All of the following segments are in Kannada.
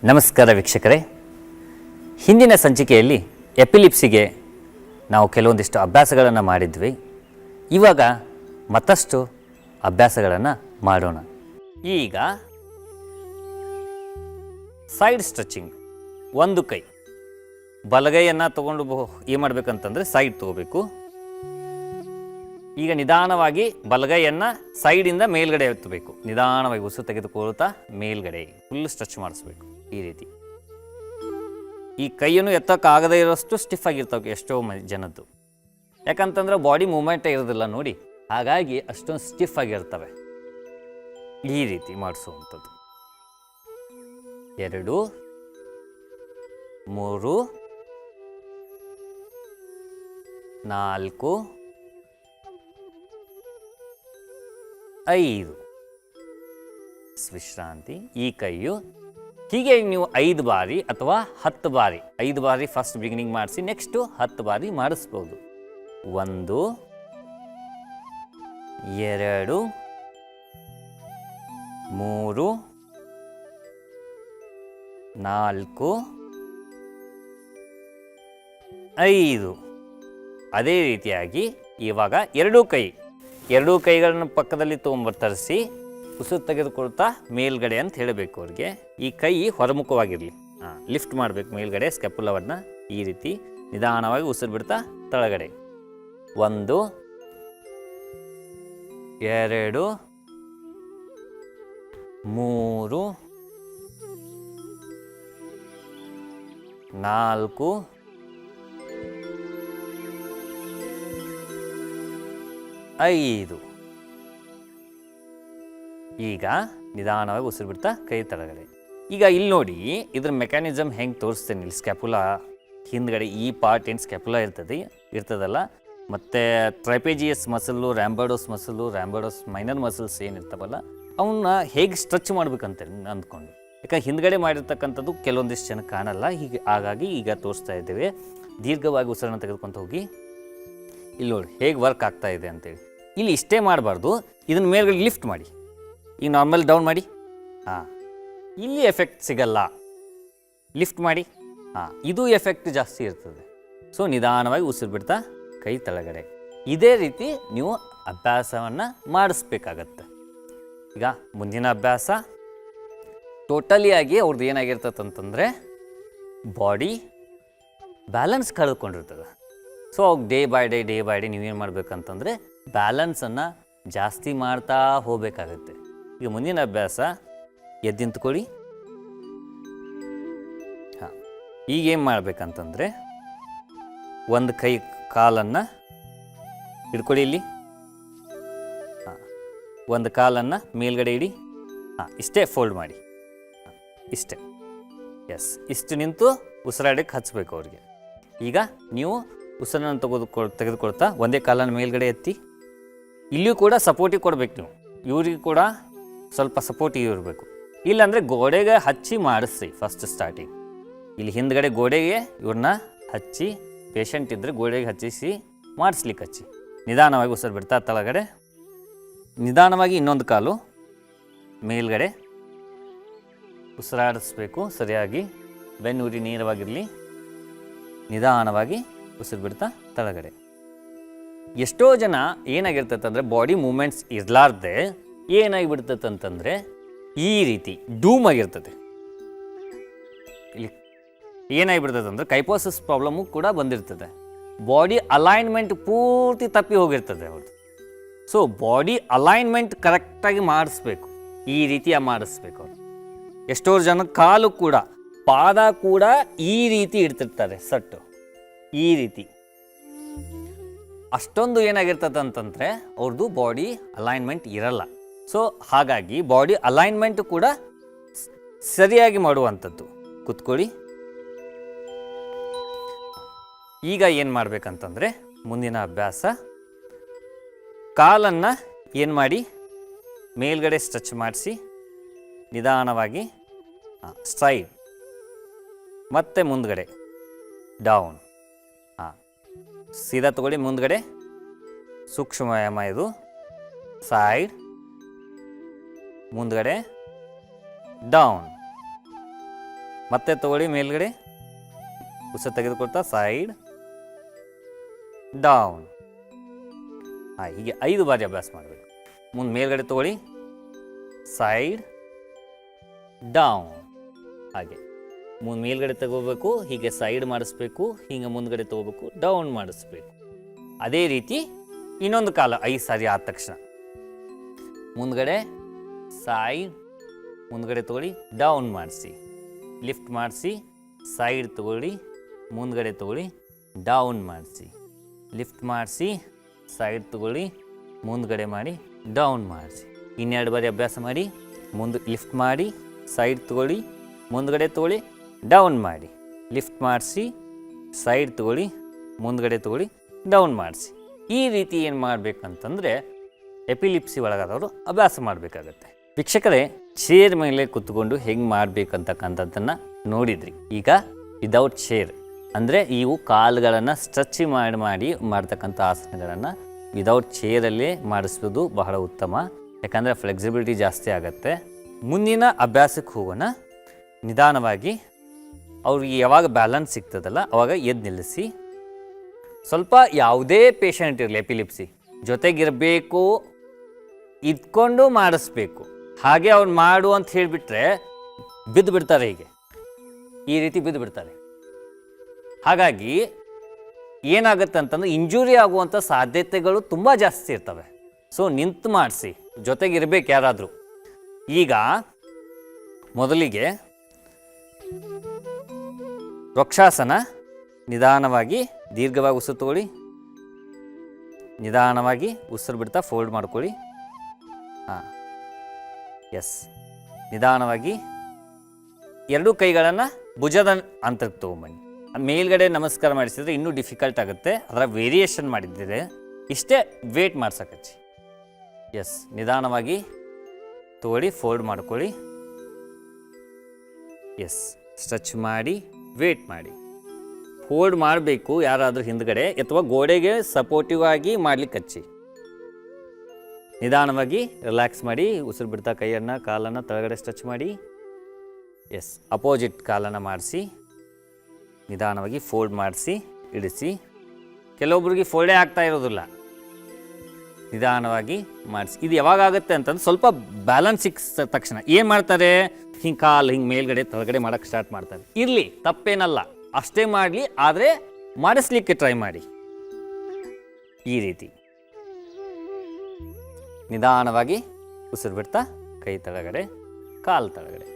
ನಮಸ್ಕಾರ ವೀಕ್ಷಕರೇ, ಹಿಂದಿನ ಸಂಚಿಕೆಯಲ್ಲಿ ಎಪಿಲಿಪ್ಸಿಗೆ ನಾವು ಕೆಲವೊಂದಿಷ್ಟು ಅಭ್ಯಾಸಗಳನ್ನು ಮಾಡಿದ್ವಿ. ಇವಾಗ ಮತ್ತಷ್ಟು ಅಭ್ಯಾಸಗಳನ್ನು ಮಾಡೋಣ. ಈಗ ಸೈಡ್ ಸ್ಟ್ರೆಚಿಂಗ್. ಒಂದು ಕೈ ಬಲಗೈಯನ್ನು ತಗೊಂಡು ಏನು ಮಾಡಬೇಕಂತಂದರೆ ಸೈಡ್ ತಗೋಬೇಕು. ಈಗ ನಿಧಾನವಾಗಿ ಬಲಗೈಯನ್ನು ಸೈಡಿಂದ ಮೇಲ್ಗಡೆ ಎತ್ತಬೇಕು. ನಿಧಾನವಾಗಿ ಉಸಿರು ತೆಗೆದುಕೊಳ್ತಾ ಮೇಲ್ಗಡೆ ಫುಲ್ ಸ್ಟ್ರೆಚ್ ಮಾಡಿಸ್ಬೇಕು. ಈ ರೀತಿ ಈ ಕೈಯನ್ನು ಎತ್ತಕ್ಕಾಗದೇ ಇರೋಷ್ಟು ಸ್ಟಿಫ್ ಆಗಿರ್ತಾವೆ ಎಷ್ಟೋ ಜನದ್ದು. ಯಾಕಂತಂದ್ರೆ ಬಾಡಿ ಮೂವ್ಮೆಂಟೇ ಇರೋದಿಲ್ಲ ನೋಡಿ, ಹಾಗಾಗಿ ಅಷ್ಟೊಂದು ಸ್ಟಿಫ್ ಆಗಿರ್ತವೆ. ಈ ರೀತಿ ಮಾಡಿಸುವಂಥದ್ದು. 2 3 4 5 ವಿಶ್ರಾಂತಿ. ಈ ಕೈಯು ಹೀಗೆ ನೀವು 5 ಬಾರಿ ಅಥವಾ 10 ಬಾರಿ, 5 ಬಾರಿ ಫಸ್ಟ್ ಬಿಗಿನಿಂಗ್ ಮಾಡಿಸಿ, ನೆಕ್ಸ್ಟು 10 ಬಾರಿ ಮಾಡಿಸ್ಬೋದು. 1 2 3 4 5. ಅದೇ ರೀತಿಯಾಗಿ ಇವಾಗ ಎರಡೂ ಕೈಗಳನ್ನು ಪಕ್ಕದಲ್ಲಿ ತರಿಸಿ ಉಸಿರು ತೆಗೆದುಕೊಳ್ತಾ ಮೇಲ್ಗಡೆ ಅಂತ ಹೇಳಬೇಕು ಅವ್ರಿಗೆ. ಈ ಕೈ ಹೊರಮುಖವಾಗಿರಲಿ. ಲಿಫ್ಟ್ ಮಾಡಬೇಕು ಮೇಲ್ಗಡೆ ಸ್ಕ್ಯಾಪುಲವನ್ನು. ಈ ರೀತಿ ನಿಧಾನವಾಗಿ ಉಸಿರು ಬಿಡ್ತಾ ತಳಗಡೆ. 1 2 3 4 5. ಈಗ ನಿಧಾನವಾಗಿ ಉಸಿರು ಬಿಡ್ತಾ ಕೈ ತಳಗಡೆ. ಈಗ ಇಲ್ಲಿ ನೋಡಿ, ಇದ್ರ ಮೆಕ್ಯಾನಿಸಮ್ ಹೆಂಗೆ ತೋರಿಸ್ತೇನೆ. ಇಲ್ಲಿ ಸ್ಕ್ಯಾಪುಲಾ ಹಿಂದ್ಗಡೆ ಈ ಪಾರ್ಟ್ ಏನು ಸ್ಕ್ಯಾಪುಲಾ ಇರ್ತದಲ್ಲ, ಮತ್ತು ಟ್ರೈಪೇಜಿಯಸ್ ಮಸಲ್ಲು, ರ್ಯಾಂಬರ್ಡೋಸ್ ಮೈನರ್ ಮಸಲ್ಸ್ ಏನಿರ್ತಾವಲ್ಲ, ಅವನ್ನ ಹೇಗೆ ಸ್ಟ್ರೆಚ್ ಮಾಡ್ಬೇಕಂತ ಅಂದ್ಕೊಂಡು. ಯಾಕಂದ್ರೆ ಹಿಂದ್ಗಡೆ ಮಾಡಿರ್ತಕ್ಕಂಥದ್ದು ಕೆಲವೊಂದಿಷ್ಟು ಜನ ಕಾಣಲ್ಲ. ಹಾಗಾಗಿ ಈಗ ತೋರಿಸ್ತಾ ಇದ್ದೇವೆ. ದೀರ್ಘವಾಗಿ ಉಸಿರನ್ನು ತೆಗೆದುಕೊಂತ ಹೋಗಿ ಇಲ್ಲಿ ನೋಡಿ ಹೇಗೆ ವರ್ಕ್ ಆಗ್ತಾ ಇದೆ ಅಂತೇಳಿ. ಇಲ್ಲಿ ಇಷ್ಟೇ ಮಾಡಬಾರ್ದು, ಇದನ್ನ ಮೇಲ್ಗಡೆ ಲಿಫ್ಟ್ ಮಾಡಿ. ಈಗ ನಾರ್ಮಲ್ ಡೌನ್ ಮಾಡಿ. ಇಲ್ಲಿ ಎಫೆಕ್ಟ್ ಸಿಗಲ್ಲ. ಲಿಫ್ಟ್ ಮಾಡಿ. ಇದು ಎಫೆಕ್ಟ್ ಜಾಸ್ತಿ ಇರ್ತದೆ. ಸೊ ನಿಧಾನವಾಗಿ ಉಸಿರು ಬಿಡ್ತಾ ಕೈ ತಳಗಡೆ. ಇದೇ ರೀತಿ ನೀವು ಅಭ್ಯಾಸವನ್ನು ಮಾಡಿಸ್ಬೇಕಾಗತ್ತೆ. ಈಗ ಮುಂದಿನ ಅಭ್ಯಾಸ ಟೋಟಲಿಯಾಗಿ ಅವ್ರದ್ದು ಏನಾಗಿರ್ತದಂತಂದರೆ ಬಾಡಿ ಬ್ಯಾಲೆನ್ಸ್ ಕಳೆದುಕೊಂಡಿರ್ತದೆ. ಸೊ ಡೇ ಬೈ ಡೇ ನೀವೇನು ಮಾಡಬೇಕಂತಂದರೆ ಬ್ಯಾಲೆನ್ಸನ್ನು ಜಾಸ್ತಿ ಮಾಡ್ತಾ ಹೋಗಬೇಕಾಗತ್ತೆ. ಈಗ ಮುಂದಿನ ಅಭ್ಯಾಸ ಎದ್ದು ನಿಂತ್ಕೊಳ್ಳಿ. ಈಗೇನು ಮಾಡಬೇಕಂತಂದರೆ ಒಂದು ಕೈ ಕಾಲನ್ನು ಹಿಡ್ಕೊಳ್ಳಿ. ಇಲ್ಲಿ ಒಂದು ಕಾಲನ್ನು ಮೇಲ್ಗಡೆ ಇಡಿ. ಇಷ್ಟೇ ಫೋಲ್ಡ್ ಮಾಡಿ. ಇಷ್ಟೇ. ಎಸ್, ಇಷ್ಟು ನಿಂತು ಉಸಿರಾಡಕ್ಕೆ ಹಚ್ಚಬೇಕು ಅವ್ರಿಗೆ. ಈಗ ನೀವು ಉಸಿರನ್ನು ತೆಗೆದುಕೊಳ್ತಾ ಒಂದೇ ಕಾಲನ್ನು ಮೇಲ್ಗಡೆ ಎತ್ತಿ. ಇಲ್ಲಿಯೂ ಕೂಡ ಸಪೋರ್ಟಿಗೆ ಕೊಡಬೇಕು ನೀವು. ಇವ್ರಿಗೆ ಕೂಡ ಸ್ವಲ್ಪ ಸಪೋರ್ಟಿವ್ ಇರಬೇಕು. ಇಲ್ಲಾಂದರೆ ಗೋಡೆಗೆ ಹಚ್ಚಿ ಮಾಡಿಸ್ರಿ ಫಸ್ಟ್ ಸ್ಟಾರ್ಟಿಂಗ್. ಇಲ್ಲಿ ಹಿಂದ್ಗಡೆ ಗೋಡೆಗೆ ಇವ್ರನ್ನ ಹಚ್ಚಿ, ಪೇಷಂಟ್ ಇದ್ದರೆ ಗೋಡೆಗೆ ಹಚ್ಚಿಸಿ ಮಾಡಿಸ್ಲಿಕ್ಕೆ ಹಚ್ಚಿ. ನಿಧಾನವಾಗಿ ಉಸಿರು ಬಿಡ್ತಾ ತಳಗಡೆ. ನಿಧಾನವಾಗಿ ಇನ್ನೊಂದು ಕಾಲು ಮೇಲ್ಗಡೆ ಉಸಿರಾಡಿಸ್ಬೇಕು ಸರಿಯಾಗಿ. ಬೆನ್ನುರಿ ನೇರವಾಗಿರಲಿ. ನಿಧಾನವಾಗಿ ಉಸಿರು ಬಿಡ್ತಾ ತಳಗಡೆ. ಎಷ್ಟೋ ಜನ ಏನಾಗಿರ್ತೈತಂದರೆ ಬಾಡಿ ಮೂಮೆಂಟ್ಸ್ ಇರಲಾರ್ದೆ ಏನಾಗಿಬಿಡ್ತೈತಂತಂದರೆ ಈ ರೀತಿ ಡೂಮ್ ಆಗಿರ್ತದೆ. ಇಲ್ಲಿ ಏನಾಗಿಬಿಡ್ತದಂದ್ರೆ ಕೈಪೋಸಿಸ್ ಪ್ರಾಬ್ಲಮ್ಮು ಕೂಡ ಬಂದಿರ್ತದೆ. ಬಾಡಿ ಅಲೈನ್ಮೆಂಟ್ ಪೂರ್ತಿ ತಪ್ಪಿ ಹೋಗಿರ್ತದೆ ಅವ್ರದ್ದು. ಸೊ ಬಾಡಿ ಅಲೈನ್ಮೆಂಟ್ ಕರೆಕ್ಟಾಗಿ ಮಾಡಿಸ್ಬೇಕು. ಈ ರೀತಿಯ ಮಾಡಿಸ್ಬೇಕು ಅವರು. ಎಷ್ಟೋ ಜನ ಕಾಲು ಕೂಡ, ಪಾದ ಕೂಡ ಈ ರೀತಿ ಇಡ್ತಿರ್ತಾರೆ ಸಟ್ಟು. ಈ ರೀತಿ ಅಷ್ಟೊಂದು ಏನಾಗಿರ್ತದೆ ಅಂತಂದರೆ ಅವ್ರದ್ದು ಬಾಡಿ ಅಲೈನ್ಮೆಂಟ್ ಇರಲ್ಲ. ಸೊ ಹಾಗಾಗಿ ಬಾಡಿ ಅಲೈನ್ಮೆಂಟ್ ಕೂಡ ಸರಿಯಾಗಿ ಮಾಡುವಂಥದ್ದು. ಕೂತ್ಕೊಳ್ಳಿ. ಈಗ ಏನು ಮಾಡಬೇಕಂತಂದರೆ ಮುಂದಿನ ಅಭ್ಯಾಸ, ಕಾಲನ್ನು ಏನು ಮಾಡಿ ಮೇಲ್ಗಡೆ ಸ್ಟ್ರೆಚ್ ಮಾಡಿಸಿ ನಿಧಾನವಾಗಿ ಸ್ಟ್ರೈಟ್, ಮತ್ತು ಮುಂದ್ಗಡೆ ಡೌನ್. ಸೀದಾ ತಗೊಳ್ಳಿ. ಮುಂದ್ಗಡೆ ಸೂಕ್ಷ್ಮ ವ್ಯಾಯಾಮ ಇದು. ಸೈಡ್, ಮುಂದ್ಗಡೆ ಡೌನ್, ಮತ್ತೆ ತಗೊಳ್ಳಿ ಮೇಲ್ಗಡೆ, ಉಸಿರು ತೆಗೆದುಕೊಳ್ತಾ ಸೈಡ್ ಡೌನ್. ಹೀಗೆ 5 ಬಾರಿ ಅಭ್ಯಾಸ ಮಾಡಬೇಕು. ಮುಂದೆ ಮೇಲ್ಗಡೆ ತಗೊಳ್ಳಿ, ಸೈಡ್ ಡೌನ್. ಹಾಗೆ ಮುಂದೆ ಮೇಲ್ಗಡೆ ತಗೋಬೇಕು, ಹೀಗೆ ಸೈಡ್ ಮಾಡಿಸ್ಬೇಕು, ಹೀಗೆ ಮುಂದ್ಗಡೆ ತಗೋಬೇಕು, ಡೌನ್ ಮಾಡಿಸ್ಬೇಕು. ಅದೇ ರೀತಿ ಇನ್ನೊಂದು ಕಾಲ 5 ಸಾರಿ ಆದ ತಕ್ಷಣ ಮುಂದ್ಗಡೆ ಸೈಡ್, ಮುಂದ್ಗಡೆ ತಗೊಳ್ಳಿ, ಡೌನ್ ಮಾಡಿಸಿ, ಲಿಫ್ಟ್ ಮಾಡಿಸಿ, ಸೈಡ್ ತಗೊಳ್ಳಿ, ಮುಂದ್ಗಡೆ ತಗೊಳ್ಳಿ, ಡೌನ್ ಮಾಡಿಸಿ, ಲಿಫ್ಟ್ ಮಾಡಿಸಿ, ಸೈಡ್ ತಗೊಳ್ಳಿ, ಮುಂದ್ಗಡೆ ಮಾಡಿ, ಡೌನ್ ಮಾಡಿಸಿ. ಇನ್ನೆರಡು ಬಾರಿ ಅಭ್ಯಾಸ ಮಾಡಿ. ಮುಂದೆ ಲಿಫ್ಟ್ ಮಾಡಿ, ಸೈಡ್ ತಗೊಳ್ಳಿ, ಮುಂದ್ಗಡೆ ತಗೊಳ್ಳಿ, ಡೌನ್ ಮಾಡಿ, ಲಿಫ್ಟ್ ಮಾಡಿಸಿ, ಸೈಡ್ ತಗೊಳ್ಳಿ, ಮುಂದ್ಗಡೆ ತಗೊಳ್ಳಿ, ಡೌನ್ ಮಾಡಿಸಿ. ಈ ರೀತಿ ಏನು ಮಾಡಬೇಕಂತಂದರೆ ಎಪಿಲಿಪ್ಸಿ ಒಳಗಾದವರು ಅಭ್ಯಾಸ ಮಾಡಬೇಕಾಗತ್ತೆ. ವೀಕ್ಷಕರೇ, ಚೇರ್ ಮೇಲೆ ಕುತ್ಕೊಂಡು ಹೆಂಗೆ ಮಾಡಬೇಕಂತಕ್ಕಂಥದ್ದನ್ನು ನೋಡಿದ್ರಿ. ಈಗ ವಿದೌಟ್ ಚೇರ್ ಅಂದರೆ ಇವು ಕಾಲುಗಳನ್ನು ಸ್ಟ್ರೆಚ್ ಮಾಡಿ ಮಾಡ್ತಕ್ಕಂಥ ಆಸನಗಳನ್ನು ವಿದೌಟ್ ಚೇರಲ್ಲೇ ಮಾಡಿಸೋದು ಬಹಳ ಉತ್ತಮ. ಯಾಕಂದರೆ ಫ್ಲೆಕ್ಸಿಬಿಲಿಟಿ ಜಾಸ್ತಿ ಆಗುತ್ತೆ. ಮುಂದಿನ ಅಭ್ಯಾಸಕ್ಕೆ ಹೋಗೋಣ. ನಿಧಾನವಾಗಿ ಅವ್ರಿಗೆ ಯಾವಾಗ ಬ್ಯಾಲೆನ್ಸ್ ಸಿಗ್ತದಲ್ಲ ಅವಾಗ ಎದ್ದು ನಿಲ್ಲಿಸಿ. ಸ್ವಲ್ಪ ಯಾವುದೇ ಪೇಷಂಟ್ ಇರಲಿ ಎಪಿಲಿಪ್ಸಿ ಜೊತೆಗಿರಬೇಕು, ಇದ್ಕೊಂಡು ಮಾಡಿಸ್ಬೇಕು. ಹಾಗೆ ಅವ್ರು ಮಾಡು ಅಂತ ಹೇಳಿಬಿಟ್ರೆ ಬಿದ್ದು ಬಿಡ್ತಾರೆ. ಹೀಗೆ ಈ ರೀತಿ ಬಿದ್ದು ಬಿಡ್ತಾರೆ. ಹಾಗಾಗಿ ಏನಾಗುತ್ತೆ ಅಂತಂದ್ರೆ ಇಂಜುರಿ ಆಗುವಂಥ ಸಾಧ್ಯತೆಗಳು ತುಂಬ ಜಾಸ್ತಿ ಇರ್ತವೆ. ಸೊ ನಿಂತು ಮಾಡಿಸಿ, ಜೊತೆಗಿರ್ಬೇಕು ಯಾರಾದರೂ. ಈಗ ಮೊದಲಿಗೆ ವೃಕ್ಷಾಸನ. ನಿಧಾನವಾಗಿ ದೀರ್ಘವಾಗಿ ಉಸಿರು ತಗೊಳ್ಳಿ, ನಿಧಾನವಾಗಿ ಉಸಿರು ಬಿಡ್ತಾ ಫೋಲ್ಡ್ ಮಾಡ್ಕೊಳ್ಳಿ. ಎಸ್. ನಿಧಾನವಾಗಿ 2 ಕೈಗಳನ್ನು ಭುಜದ ಅಂತರಕ್ಕೆ ತೊಗೊಂಬನ್ನಿ. ಮೇಲ್ಗಡೆ ನಮಸ್ಕಾರ ಮಾಡಿಸಿದ್ರೆ ಇನ್ನೂ ಡಿಫಿಕಲ್ಟ್ ಆಗುತ್ತೆ. ಅದರ ವೇರಿಯೇಷನ್ ಮಾಡಿದ್ದೀರಿ. ಇಷ್ಟೇ ವೇಟ್ ಮಾಡ್ಸಕಚ್ಚಿ. ಎಸ್. ನಿಧಾನವಾಗಿ ತಗೊಳ್ಳಿ, ಫೋಲ್ಡ್ ಮಾಡ್ಕೊಳ್ಳಿ. ಎಸ್. ಸ್ಟ್ರೆಚ್ ಮಾಡಿ, ವೇಟ್ ಮಾಡಿ. ಫೋಲ್ಡ್ ಮಾಡಬೇಕು ಯಾರಾದರೂ ಹಿಂದ್ಗಡೆ ಅಥವಾ ಗೋಡೆಗೆ ಸಪೋರ್ಟಿವ್ ಆಗಿ ಮಾಡ್ಲಿಕ್ಕೆ ಹಚ್ಚಿ. ನಿಧಾನವಾಗಿ ರಿಲ್ಯಾಕ್ಸ್ ಮಾಡಿ, ಉಸಿರು ಬಿಡ್ತಾ ಕೈಯನ್ನು ಕಾಲನ್ನು ಕೆಳಗಡೆ ಸ್ಟ್ರೆಚ್ ಮಾಡಿ. ಎಸ್. ಅಪೋಸಿಟ್ ಕಾಲನ್ನು ಮಾಡಿಸಿ, ನಿಧಾನವಾಗಿ ಫೋಲ್ಡ್ ಮಾಡಿಸಿ ಇಳಿಸಿ. ಕೆಲವೊಬ್ರಿಗೆ ಫೋಲ್ಡೇ ಆಗ್ತಾ ಇರೋದಿಲ್ಲ. ನಿಧಾನವಾಗಿ ಮಾಡಿಸಿ. ಇದು ಯಾವಾಗ ಆಗುತ್ತೆ ಅಂತಂದ್ರೆ ಸ್ವಲ್ಪ ಬ್ಯಾಲೆನ್ಸ್ ಸಿಕ್ಕಿದ ತಕ್ಷಣ ಏನು ಮಾಡ್ತಾರೆ, ಹಿಂಗೆ ಕಾಲು ಹಿಂಗೆ ಮೇಲ್ಗಡೆ ಕೆಳಗಡೆ ಮಾಡೋಕ್ಕೆ ಸ್ಟಾರ್ಟ್ ಮಾಡ್ತಾರೆ. ಇರಲಿ, ತಪ್ಪೇನಲ್ಲ, ಅಷ್ಟೇ ಮಾಡಲಿ. ಆದರೆ ಮಾಡಿಸ್ಲಿಕ್ಕೆ ಟ್ರೈ ಮಾಡಿ. ಈ ರೀತಿ ನಿಧಾನವಾಗಿ ಉಸಿರು ಬಿಡ್ತಾ ಕೈ ತಳಗಡೆ, ಕಾಲು ತಳಗಡೆ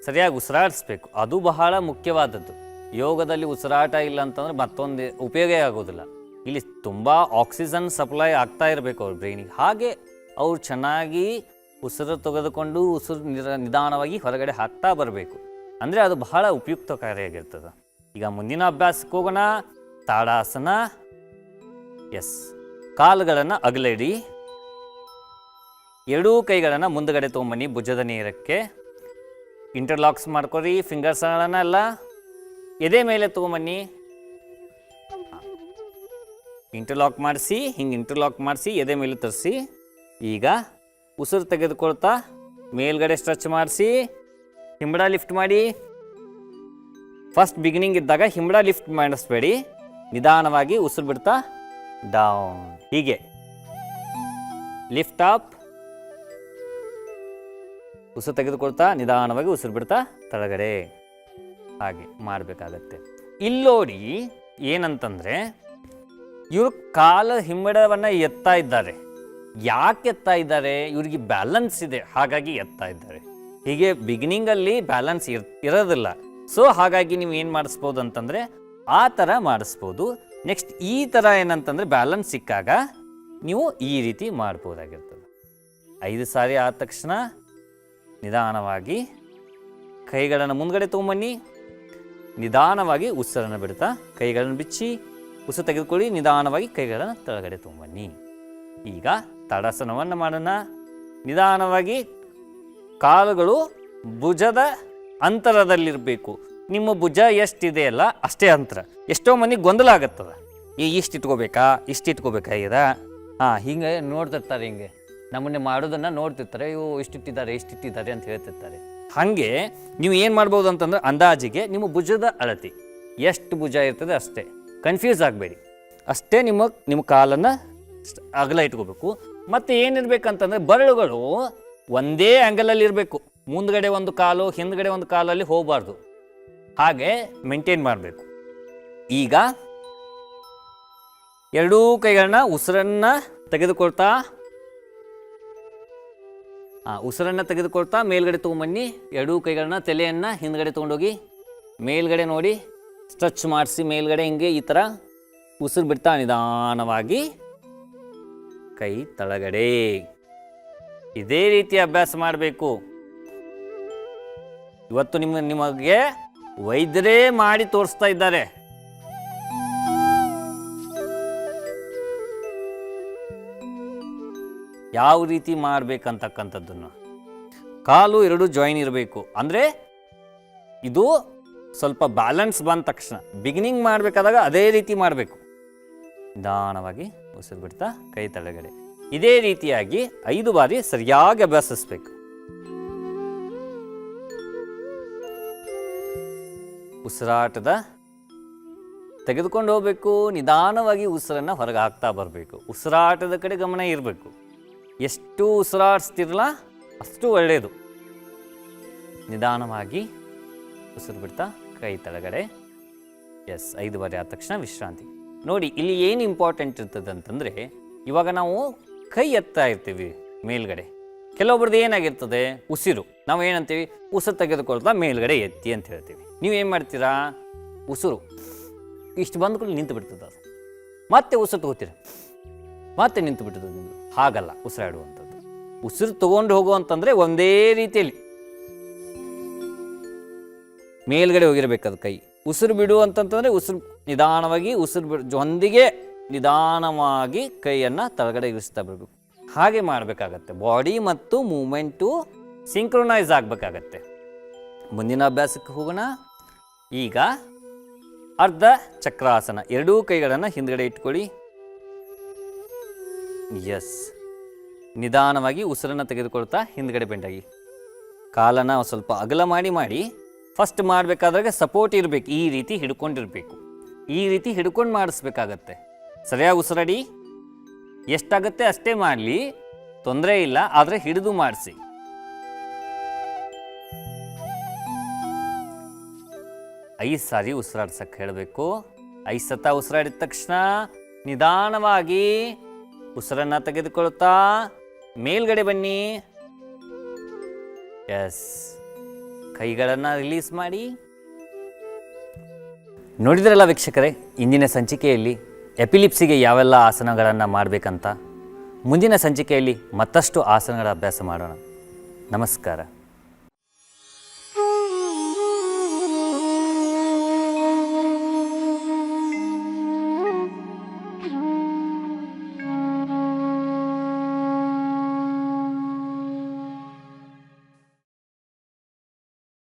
ಸರಿಯಾಗಿ ಉಸಿರಾಡಿಸ್ಬೇಕು. ಅದು ಬಹಳ ಮುಖ್ಯವಾದದ್ದು. ಯೋಗದಲ್ಲಿ ಉಸಿರಾಟ ಇಲ್ಲ ಅಂತಂದ್ರೆ ಮತ್ತೊಂದು ಉಪಯೋಗ ಆಗೋದಿಲ್ಲ. ಇಲ್ಲಿ ತುಂಬ ಆಕ್ಸಿಜನ್ ಸಪ್ಲೈ ಆಗ್ತಾ ಇರಬೇಕು ಅವ್ರ ಬ್ರೈನಿಗೆ. ಹಾಗೆ ಅವ್ರು ಚೆನ್ನಾಗಿ ಉಸಿರು ತೆಗೆದುಕೊಂಡು ಉಸಿರು ನಿಧಾನವಾಗಿ ಹೊರಗಡೆ ಹಾಕ್ತಾ ಬರಬೇಕು. ಅಂದರೆ ಅದು ಬಹಳ ಉಪಯುಕ್ತಕಾರಿಯಾಗಿರ್ತದೆ. ಈಗ ಮುಂದಿನ ಅಭ್ಯಾಸಕ್ಕೆ ಹೋಗೋಣ. ತಾಡಾಸನ. ಎಸ್. ಕಾಲುಗಳನ್ನು ಅಗಲಿಡಿ. 2 ಕೈಗಳನ್ನು ಮುಂದುಗಡೆ ತೊಗೊಂಬನ್ನಿ ಭುಜದ ನೇರಕ್ಕೆ. ಇಂಟರ್ಲಾಕ್ಸ್ ಮಾಡ್ಕೊರಿ. ಫಿಂಗರ್ಸ್ಗಳನ್ನೆಲ್ಲ ಎದೆ ಮೇಲೆ ತೊಗೊಂಬನ್ನಿ. ಇಂಟರ್ಲಾಕ್ ಮಾಡಿಸಿ, ಹಿಂಗೆ ಇಂಟರ್ಲಾಕ್ ಮಾಡಿಸಿ ಎದೆ ಮೇಲೆ ತರಿಸಿ. ಈಗ ಉಸಿರು ತೆಗೆದುಕೊಳ್ತಾ ಮೇಲ್ಗಡೆ ಸ್ಟ್ರೆಚ್ ಮಾಡಿಸಿ, ಹಿಂಬಡ ಲಿಫ್ಟ್ ಮಾಡಿ. ಫಸ್ಟ್ ಬಿಗಿನಿಂಗ್ ಇದ್ದಾಗ ಹಿಂಬಡ ಲಿಫ್ಟ್ ಮಾಡಿಸ್ಬೇಡಿ. ನಿಧಾನವಾಗಿ ಉಸಿರು ಬಿಡ್ತಾ ಡೌನ್. ಹೀಗೆ ಲಿಫ್ಟ್ ಅಪ್. ಉಸಿರು ತೆಗೆದುಕೊಳ್ತಾ ನಿಧಾನವಾಗಿ ಉಸಿರು ಬಿಡ್ತಾ ಕೆಳಗಡೆ. ಹಾಗೆ ಮಾಡಬೇಕಾಗತ್ತೆ. ಇಲ್ಲೋಡಿ ಏನಂತಂದರೆ ಇವರು ಕಾಲ ಹಿಂಬಡವನ್ನು ಎತ್ತಾ ಇದ್ದಾರೆ. ಯಾಕೆ ಎತ್ತಾ ಇದ್ದಾರೆ? ಇವ್ರಿಗೆ ಬ್ಯಾಲೆನ್ಸ್ ಇದೆ, ಹಾಗಾಗಿ ಎತ್ತಾ ಇದ್ದಾರೆ. ಹೀಗೆ ಬಿಗಿನಿಂಗಲ್ಲಿ ಬ್ಯಾಲೆನ್ಸ್ ಇರೋದಿಲ್ಲ. ಸೊ ಹಾಗಾಗಿ ನೀವು ಏನು ಮಾಡಿಸ್ಬೋದು ಅಂತಂದರೆ ಆ ಥರ ಮಾಡಿಸ್ಬೋದು. ನೆಕ್ಸ್ಟ್ ಈ ಥರ ಏನಂತಂದರೆ ಬ್ಯಾಲೆನ್ಸ್ ಸಿಕ್ಕಾಗ ನೀವು ಈ ರೀತಿ ಮಾಡ್ಬೋದಾಗಿರ್ತದೆ. 5 ಸಾರಿ ಆದ ತಕ್ಷಣ ನಿಧಾನವಾಗಿ ಕೈಗಳನ್ನು ಮುಂದ್ಗಡೆ ತೊಗೊಂಬನ್ನಿ. ನಿಧಾನವಾಗಿ ಉಸಿರನ್ನು ಬಿಡ್ತಾ ಕೈಗಳನ್ನು ಬಿಚ್ಚಿ ಉಸಿರು ತೆಗೆದುಕೊಳ್ಳಿ. ನಿಧಾನವಾಗಿ ಕೈಗಳನ್ನು ಕೆಳಗಡೆ ತೊಗೊಂಬನ್ನಿ. ಈಗ ತಾಡಾಸನವನ್ನು ಮಾಡೋಣ. ನಿಧಾನವಾಗಿ ಕಾಲುಗಳು ಭುಜದ ಅಂತರದಲ್ಲಿರಬೇಕು. ನಿಮ್ಮ ಭುಜ ಎಷ್ಟಿದೆಯಲ್ಲ ಅಷ್ಟೇ ಅಂತರ. ಎಷ್ಟೋ ಮಂದಿಗೆ ಗೊಂದಲ ಆಗುತ್ತದೆ. ಇಷ್ಟು ಇಟ್ಕೋಬೇಕಾ, ಇಷ್ಟು ಇಟ್ಕೋಬೇಕಾ ಇದ. ಹಿಂಗೆ ನೋಡ್ತಿರ್ತಾರೆ. ಹಿಂಗೆ ನಮ್ಮನ್ನೇ ಮಾಡೋದನ್ನು ನೋಡ್ತಿರ್ತಾರೆ. ಇವು ಇಷ್ಟಿಟ್ಟಿದ್ದಾರೆ ಇಷ್ಟಿಟ್ಟಿದ್ದಾರೆ ಅಂತ ಹೇಳ್ತಿರ್ತಾರೆ. ಹಾಗೆ ನೀವು ಏನು ಮಾಡ್ಬೋದು ಅಂತಂದ್ರೆ ಅಂದಾಜಿಗೆ ನಿಮ್ಮ ಭುಜದ ಅಳತೆ ಎಷ್ಟು ಭುಜ ಇರ್ತದೆ ಅಷ್ಟೇ, ಕನ್ಫ್ಯೂಸ್ ಆಗಬೇಡಿ. ಅಷ್ಟೇ ನಿಮ್ಮ ಕಾಲನ್ನು ಅಗಲ ಇಟ್ಕೋಬೇಕು. ಮತ್ತು ಏನಿರ್ಬೇಕಂತಂದರೆ ಬರಳುಗಳು ಒಂದೇ ಆ್ಯಂಗಲಲ್ಲಿ ಇರಬೇಕು. ಮುಂದ್ಗಡೆ ಒಂದು ಕಾಲು ಹಿಂದ್ಗಡೆ ಒಂದು ಕಾಲಲ್ಲಿ ಹೋಗಬಾರ್ದು. ಹಾಗೆ ಮೇಂಟೈನ್ ಮಾಡಬೇಕು. ಈಗ ಎರಡೂ ಕೈಗಳನ್ನ ಉಸಿರನ್ನು ತೆಗೆದುಕೊಳ್ತಾ ಮೇಲ್ಗಡೆ ತೊಗೊಂಬನ್ನಿ. ಎರಡೂ ಕೈಗಳನ್ನ ತಲೆಯನ್ನು ಹಿಂದ್ಗಡೆ ತೊಗೊಂಡೋಗಿ ಮೇಲ್ಗಡೆ ನೋಡಿ ಸ್ಟ್ರೆಚ್ ಮಾಡಿಸಿ ಮೇಲ್ಗಡೆ ಹಿಂಗೆ ಈ ಥರ ಉಸಿರು ಬಿಡ್ತಾ ನಿಧಾನವಾಗಿ ಕೈ ತಳಗಡೆ. ಇದೇ ರೀತಿ ಅಭ್ಯಾಸ ಮಾಡಬೇಕು. ಇವತ್ತು ನಿಮಗೆ ವೈದ್ಯರೇ ಮಾಡಿ ತೋರಿಸ್ತಾ ಇದ್ದಾರೆ. ಯಾವ ರೀತಿ ಮಾಡಬೇಕಂತಕ್ಕಂಥದ್ದನ್ನು. ಕಾಲು ಎರಡು ಜಾಯಿನ್ ಇರಬೇಕು. ಅಂದರೆ ಇದು ಸ್ವಲ್ಪ ಬ್ಯಾಲೆನ್ಸ್ ಬಂದ ತಕ್ಷಣ ಬಿಗಿನಿಂಗ್ ಮಾಡಬೇಕಾದಾಗ ಅದೇ ರೀತಿ ಮಾಡಬೇಕು. ನಿಧಾನವಾಗಿ ಉಸಿರು ಬಿಡ್ತಾ ಕೈ ತಳಗಡೆ. ಇದೇ ರೀತಿಯಾಗಿ 5 ಬಾರಿ ಸರಿಯಾಗಿ ಅಭ್ಯಾಸಿಸ್ಬೇಕು. ಉಸಿರಾಟದ ತೆಗೆದುಕೊಂಡು ಹೋಗಬೇಕು. ನಿಧಾನವಾಗಿ ಉಸಿರನ್ನು ಹೊರಗೆ ಹಾಕ್ತಾ ಬರಬೇಕು. ಉಸಿರಾಟದ ಕಡೆ ಗಮನ ಇರಬೇಕು. ಎಷ್ಟು ಉಸಿರಾಡಿಸ್ತಿರಲ್ಲ ಅಷ್ಟು ಒಳ್ಳೆಯದು. ನಿಧಾನವಾಗಿ ಉಸಿರು ಬಿಡ್ತಾ ಕೈ ತಳಗಡೆ. 5 ಬಾರಿ ಆದ ತಕ್ಷಣ ವಿಶ್ರಾಂತಿ. ನೋಡಿ ಇಲ್ಲಿ ಏನು ಇಂಪಾರ್ಟೆಂಟ್ ಇರ್ತದೆ ಅಂತಂದರೆ, ಇವಾಗ ನಾವು ಕೈ ಎತ್ತಾ ಇರ್ತೀವಿ ಮೇಲ್ಗಡೆ. ಕೆಲವೊಬ್ರದ್ದು ಏನಾಗಿರ್ತದೆ, ಉಸಿರು ನಾವು ಏನಂತೀವಿ, ಉಸಿರು ತೆಗೆದುಕೊಳ್ತಾ ಮೇಲ್ಗಡೆ ಎತ್ತಿ ಅಂತ ಹೇಳ್ತೀವಿ. ನೀವೇನು ಮಾಡ್ತೀರಾ, ಉಸಿರು ಇಷ್ಟು ಬಂದ್ಕೊಂಡು ನಿಂತು ಬಿಡ್ತದೆ. ಅದು ಮತ್ತೆ ಉಸಿರು ತಗೋತೀರ, ಮತ್ತೆ ನಿಂತು ಬಿಟ್ಟದ್ದು ನಿಮ್ಮದು. ಹಾಗಲ್ಲ ಉಸಿರಾಡುವಂಥದ್ದು. ಉಸಿರು ತಗೊಂಡು ಹೋಗುವಂತಂದರೆ ಒಂದೇ ರೀತಿಯಲ್ಲಿ ಮೇಲ್ಗಡೆ ಹೋಗಿರಬೇಕದು ಕೈ. ಉಸಿರು ಬಿಡು ಅಂತಂತಂದರೆ ಉಸಿರು ನಿಧಾನವಾಗಿ ಜೊಂದಿಗೆ ನಿಧಾನವಾಗಿ ಕೈಯನ್ನು ತಳಗಡೆ ಇರಿಸ್ತಾ ಬರಬೇಕು. ಹಾಗೆ ಮಾಡಬೇಕಾಗತ್ತೆ. ಬಾಡಿ ಮತ್ತು ಮೂಮೆಂಟು ಸಿಂಕ್ರೊನೈಸ್ ಆಗಬೇಕಾಗತ್ತೆ. ಮುಂದಿನ ಅಭ್ಯಾಸಕ್ಕೆ ಹೋಗೋಣ. ಈಗ ಅರ್ಧ ಚಕ್ರಾಸನ. ಎರಡೂ ಕೈಗಳನ್ನು ಹಿಂದ್ಗಡೆ ಇಟ್ಕೊಳ್ಳಿ. ನಿಧಾನವಾಗಿ ಉಸಿರನ್ನು ತೆಗೆದುಕೊಳ್ತಾ ಹಿಂದ್ಗಡೆ ಬೆಂಡಾಗಿ ಕಾಲನ್ನು ಸ್ವಲ್ಪ ಅಗಲ ಮಾಡಿ ಫಸ್ಟ್ ಮಾಡಬೇಕಾದಾಗ ಸಪೋರ್ಟ್ ಇರಬೇಕು. ಈ ರೀತಿ ಹಿಡ್ಕೊಂಡಿರ್ಬೇಕು. ಈ ರೀತಿ ಹಿಡ್ಕೊಂಡು ಮಾಡಿಸ್ಬೇಕಾಗತ್ತೆ. ಸರಿಯಾಗಿ ಉಸಿರಾಡಿ. ಎಷ್ಟಾಗತ್ತೆ ಅಷ್ಟೇ ಮಾಡಲಿ, ತೊಂದರೆ ಇಲ್ಲ. ಆದರೆ ಹಿಡಿದು ಮಾಡಿಸಿ. ಐದು ಸಾರಿ ಉಸಿರಾಡ್ಸಕ್ಕೆ ಹೇಳಬೇಕು. 5 ಸತ ಉಸಿರಾಡಿದ ತಕ್ಷಣ ನಿಧಾನವಾಗಿ ಉಸಿರನ್ನು ತೆಗೆದುಕೊಳ್ತಾ ಮೇಲ್ಗಡೆ ಬನ್ನಿ. ಕೈಗಳನ್ನು ರಿಲೀಸ್ ಮಾಡಿ. ನೋಡಿದ್ರಲ್ಲ ವೀಕ್ಷಕರೇ, ಇಂದಿನ ಸಂಚಿಕೆಯಲ್ಲಿ ಎಪಿಲಿಪ್ಸಿಗೆ ಯಾವೆಲ್ಲ ಆಸನಗಳನ್ನು ಮಾಡಬೇಕಂತ. ಮುಂದಿನ ಸಂಚಿಕೆಯಲ್ಲಿ ಮತ್ತಷ್ಟು ಆಸನಗಳ ಅಭ್ಯಾಸ ಮಾಡೋಣ. ನಮಸ್ಕಾರ.